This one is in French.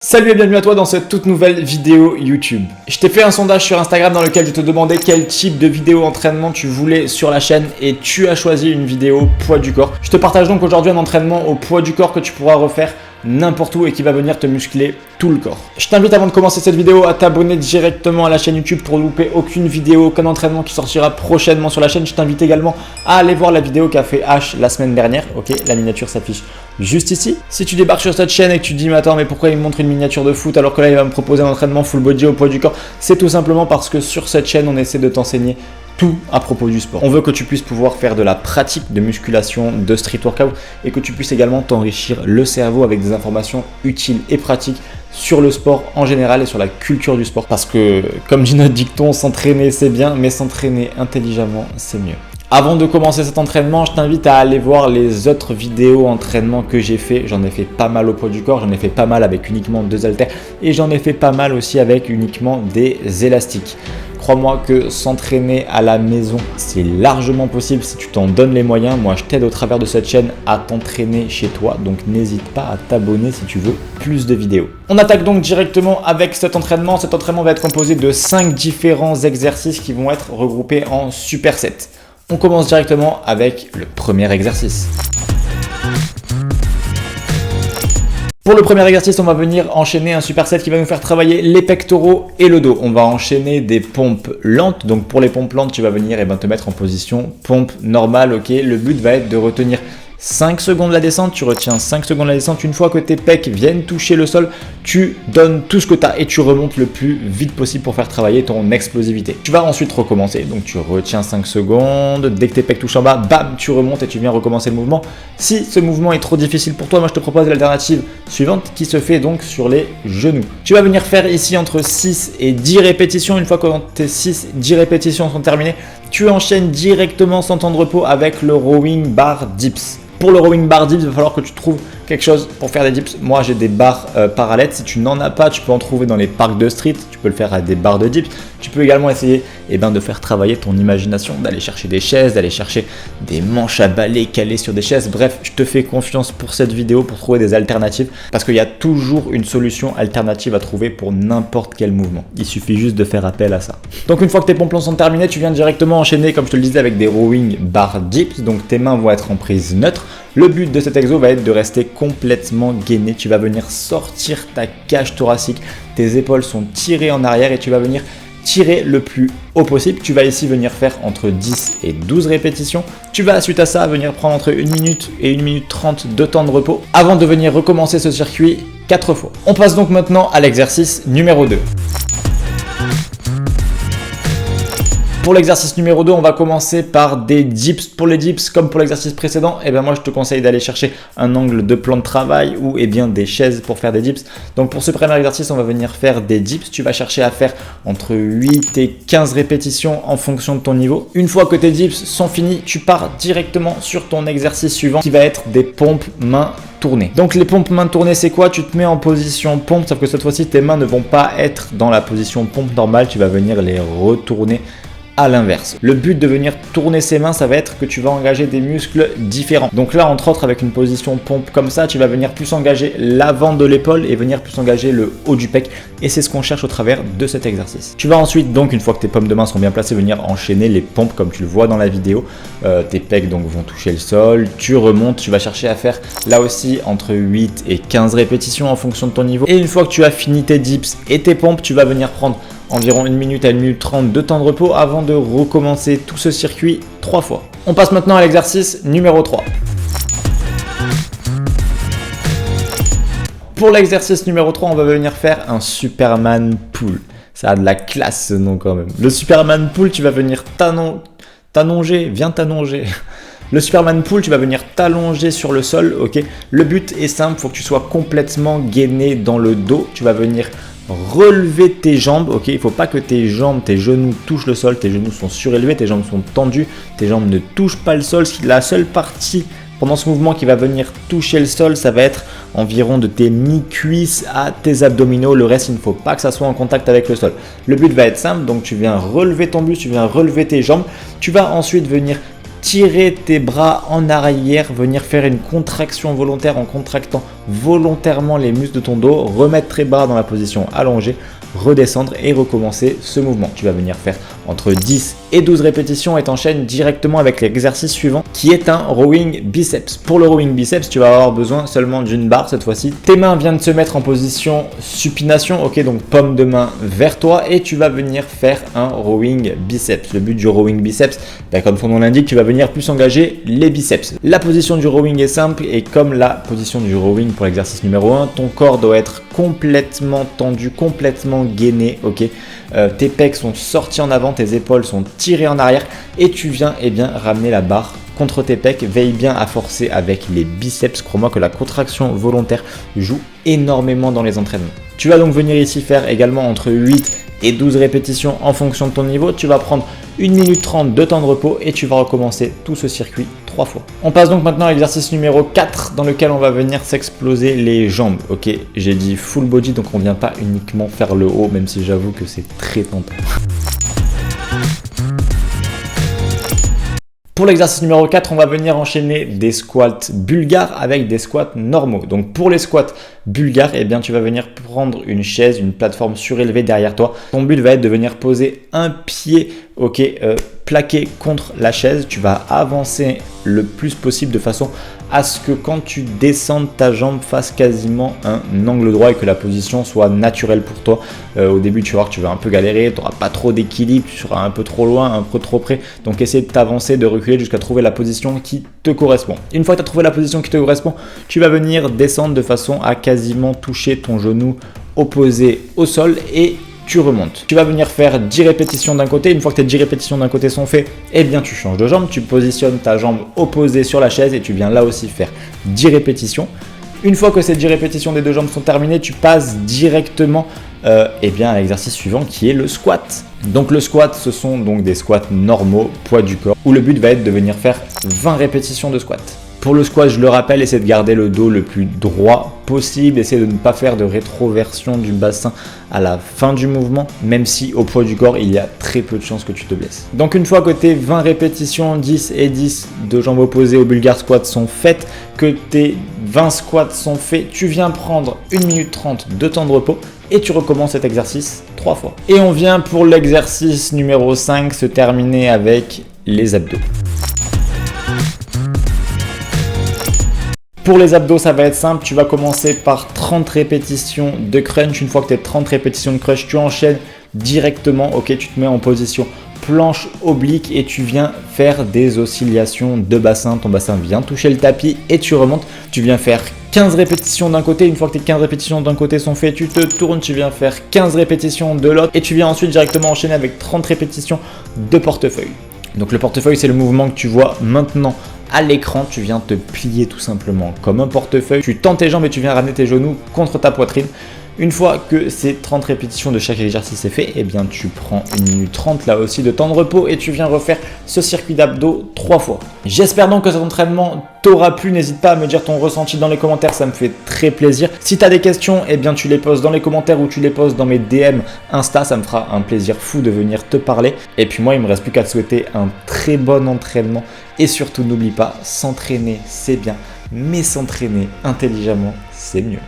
Salut et bienvenue à toi dans cette toute nouvelle vidéo YouTube. Je t'ai fait un sondage sur Instagram dans lequel je te demandais quel type de vidéo entraînement tu voulais sur la chaîne et tu as choisi une vidéo poids du corps. Je te partage donc aujourd'hui un entraînement au poids du corps que tu pourras refaire n'importe où et qui va venir te muscler tout le corps. Je t'invite avant de commencer cette vidéo à t'abonner directement à la chaîne YouTube pour louper aucune vidéo, aucun entraînement qui sortira prochainement sur la chaîne. Je t'invite également à aller voir la vidéo qu'a fait H la semaine dernière. Ok, la miniature s'affiche juste ici. Si tu débarques sur cette chaîne et que tu te dis mais attends mais pourquoi il me montre une miniature de foot alors que là il va me proposer un entraînement full body au poids du corps, c'est tout simplement parce que sur cette chaîne on essaie de t'enseigner tout à propos du sport. On veut que tu puisses pouvoir faire de la pratique de musculation, de street workout et que tu puisses également t'enrichir le cerveau avec des informations utiles et pratiques sur le sport en général et sur la culture du sport. Parce que, comme dit notre dicton, s'entraîner c'est bien, mais s'entraîner intelligemment c'est mieux. Avant de commencer cet entraînement, je t'invite à aller voir les autres vidéos entraînement que j'ai fait. J'en ai fait pas mal au poids du corps, j'en ai fait pas mal avec uniquement 2 haltères et j'en ai fait pas mal aussi avec uniquement des élastiques. Crois-moi que s'entraîner à la maison, c'est largement possible si tu t'en donnes les moyens. Moi, je t'aide au travers de cette chaîne à t'entraîner chez toi. Donc, n'hésite pas à t'abonner si tu veux plus de vidéos. On attaque donc directement avec cet entraînement. Cet entraînement va être composé de 5 différents exercices qui vont être regroupés en supersets. On commence directement avec le premier exercice. Pour le premier exercice, on va venir enchaîner un superset qui va nous faire travailler les pectoraux et le dos. On va enchaîner des pompes lentes. Donc pour les pompes lentes, tu vas venir te mettre en position pompe normale. Ok, le but va être de retenir 5 secondes la descente, tu retiens 5 secondes la descente. Une fois que tes pecs viennent toucher le sol, tu donnes tout ce que tu as et tu remontes le plus vite possible pour faire travailler ton explosivité. Tu vas ensuite recommencer, donc tu retiens 5 secondes. Dès que tes pecs touchent en bas, bam, tu remontes et tu viens recommencer le mouvement. Si ce mouvement est trop difficile pour toi, moi je te propose l'alternative suivante qui se fait donc sur les genoux. Tu vas venir faire ici entre 6 et 10 répétitions. Une fois que tes 6-10 répétitions sont terminées, tu enchaînes directement sans temps de repos avec le rowing bar dips. Pour le rowing bar dips, il va falloir que tu trouves quelque chose pour faire des dips. Moi, j'ai des barres parallèles. Si tu n'en as pas, tu peux en trouver dans les parcs de street. Tu peux le faire à des barres de dips. Tu peux également essayer de faire travailler ton imagination, d'aller chercher des chaises, d'aller chercher des manches à balai calées sur des chaises. Bref, je te fais confiance pour cette vidéo pour trouver des alternatives parce qu'il y a toujours une solution alternative à trouver pour n'importe quel mouvement. Il suffit juste de faire appel à ça. Donc, une fois que tes pompes sont terminées, tu viens directement enchaîner, comme je te le disais, avec des rowing bar dips. Donc, tes mains vont être en prise neutre. Le but de cet exo va être de rester complètement gainé. Tu vas venir sortir ta cage thoracique. Tes épaules sont tirées en arrière et tu vas venir tirer le plus haut possible. Tu vas ici venir faire entre 10 et 12 répétitions. Tu vas suite à ça venir prendre entre 1 minute et 1 minute 30 de temps de repos avant de venir recommencer ce circuit 4 fois. On passe donc maintenant à l'exercice numéro 2. Pour l'exercice numéro 2, on va commencer par des dips. Pour les dips, comme pour l'exercice précédent, moi je te conseille d'aller chercher un angle de plan de travail ou des chaises pour faire des dips. Donc pour ce premier exercice, on va venir faire des dips. Tu vas chercher à faire entre 8 et 15 répétitions en fonction de ton niveau. Une fois que tes dips sont finis, tu pars directement sur ton exercice suivant qui va être des pompes mains tournées. Donc les pompes mains tournées, c'est quoi? Tu te mets en position pompe, sauf que cette fois-ci, tes mains ne vont pas être dans la position pompe normale. Tu vas venir les retourner à l'inverse. Le but de venir tourner ses mains, ça va être que tu vas engager des muscles différents. Donc là, entre autres, avec une position pompe comme ça, tu vas venir plus engager l'avant de l'épaule et venir plus engager le haut du pec. Et c'est ce qu'on cherche au travers de cet exercice. Tu vas ensuite, donc, une fois que tes paumes de main sont bien placées, venir enchaîner les pompes comme tu le vois dans la vidéo. Tes pecs donc vont toucher le sol. Tu remontes, tu vas chercher à faire là aussi entre 8 et 15 répétitions en fonction de ton niveau. Et une fois que tu as fini tes dips et tes pompes, tu vas venir prendre environ 1 minute à 1 minute 30 de temps de repos avant de recommencer tout ce circuit 3 fois. On passe maintenant à l'exercice numéro 3. Pour l'exercice numéro 3, on va venir faire un Superman pull. Ça a de la classe ce nom quand même. Le Superman pull, tu vas venir t'allonger, viens t'allonger. Le Superman pull, tu vas venir t'allonger sur le sol, ok. Le but est simple, il faut que tu sois complètement gainé dans le dos. Tu vas venir relever tes jambes, ok. Il ne faut pas que tes jambes, tes genoux touchent le sol. Tes genoux sont surélevés, tes jambes sont tendues. Tes jambes ne touchent pas le sol. La seule partie pendant ce mouvement qui va venir toucher le sol, ça va être environ de tes mi-cuisses à tes abdominaux. Le reste, il ne faut pas que ça soit en contact avec le sol. Le but va être simple, donc tu viens relever ton buste, tu viens relever tes jambes. Tu vas ensuite venir tirer tes bras en arrière, venir faire une contraction volontaire en contractant volontairement les muscles de ton dos, remettre tes bras dans la position allongée, redescendre et recommencer ce mouvement. Tu vas venir faire entre 10 et 12 répétitions et t'enchaînes directement avec l'exercice suivant qui est un rowing biceps. Pour le rowing biceps, tu vas avoir besoin seulement d'une barre cette fois-ci. Tes mains viennent de se mettre en position supination, ok, donc paume de main vers toi et tu vas venir faire un rowing biceps. Le but du rowing biceps, comme son nom l'indique, tu vas venir plus engager les biceps. La position du rowing est simple et comme la position du rowing pour l'exercice numéro 1, ton corps doit être complètement tendu, complètement gainé, ok. Tes pecs sont sortis en avant, tes épaules sont tirées en arrière et tu viens ramener la barre contre tes pecs. Veille bien à forcer avec les biceps. Crois-moi que la contraction volontaire joue énormément dans les entraînements. Tu vas donc venir ici faire également entre 8 et 12 répétitions en fonction de ton niveau. Tu vas prendre 1 minute 30 de temps de repos et tu vas recommencer tout ce circuit 3 fois. On passe donc maintenant à l'exercice numéro 4 dans lequel on va venir s'exploser les jambes. Ok, j'ai dit full body donc on ne vient pas uniquement faire le haut, même si j'avoue que c'est très tentant. Pour l'exercice numéro 4, on va venir enchaîner des squats bulgares avec des squats normaux. Donc pour les squats bulgares, tu vas venir prendre une chaise, une plateforme surélevée derrière toi. Ton but va être de venir poser un pied plaqué contre la chaise. Tu vas avancer le plus possible de façon à ce que quand tu descendes, ta jambe fasse quasiment un angle droit et que la position soit naturelle pour toi. Au début, tu vas voir que tu vas un peu galérer, tu n'auras pas trop d'équilibre, tu seras un peu trop loin, un peu trop près. Donc, essaie de t'avancer, de reculer jusqu'à trouver la position qui te correspond. Une fois que tu as trouvé la position qui te correspond, tu vas venir descendre de façon à quasiment toucher ton genou opposé au sol et tu remontes. Tu vas venir faire 10 répétitions d'un côté. Une fois que tes 10 répétitions d'un côté sont faites, tu changes de jambe. Tu positionnes ta jambe opposée sur la chaise et tu viens là aussi faire 10 répétitions. Une fois que ces 10 répétitions des deux jambes sont terminées, tu passes directement à l'exercice suivant qui est le squat. Donc le squat, ce sont donc des squats normaux, poids du corps, où le but va être de venir faire 20 répétitions de squat. Pour le squat, je le rappelle, essaie de garder le dos le plus droit possible, essaie de ne pas faire de rétroversion du bassin à la fin du mouvement, même si au poids du corps, il y a très peu de chances que tu te blesses. Donc une fois que tes 20 répétitions, 10 et 10 de jambes opposées au bulgare squat sont faites, que tes 20 squats sont faits, tu viens prendre 1 minute 30 de temps de repos et tu recommences cet exercice 3 fois. Et on vient pour l'exercice numéro 5 se terminer avec les abdos. Pour les abdos, ça va être simple. Tu vas commencer par 30 répétitions de crunch. Une fois que tu as 30 répétitions de crunch, tu enchaînes directement. Ok, tu te mets en position planche oblique et tu viens faire des oscillations de bassin. Ton bassin vient toucher le tapis et tu remontes. Tu viens faire 15 répétitions d'un côté. Une fois que tes 15 répétitions d'un côté sont faites, tu te tournes, tu viens faire 15 répétitions de l'autre et tu viens ensuite directement enchaîner avec 30 répétitions de portefeuille. Donc le portefeuille, c'est le mouvement que tu vois maintenant à l'écran. Tu viens te plier tout simplement comme un portefeuille. Tu tends tes jambes et tu viens ramener tes genoux contre ta poitrine. Une fois que ces 30 répétitions de chaque exercice est fait, tu prends 1 minute 30 là aussi de temps de repos et tu viens refaire ce circuit d'abdos 3 fois. J'espère donc que cet entraînement t'aura plu. N'hésite pas à me dire ton ressenti dans les commentaires, ça me fait très plaisir. Si tu as des questions, tu les poses dans les commentaires ou tu les poses dans mes DM Insta, ça me fera un plaisir fou de venir te parler. Et puis moi, il me reste plus qu'à te souhaiter un très bon entraînement et surtout n'oublie pas, s'entraîner c'est bien, mais s'entraîner intelligemment c'est mieux.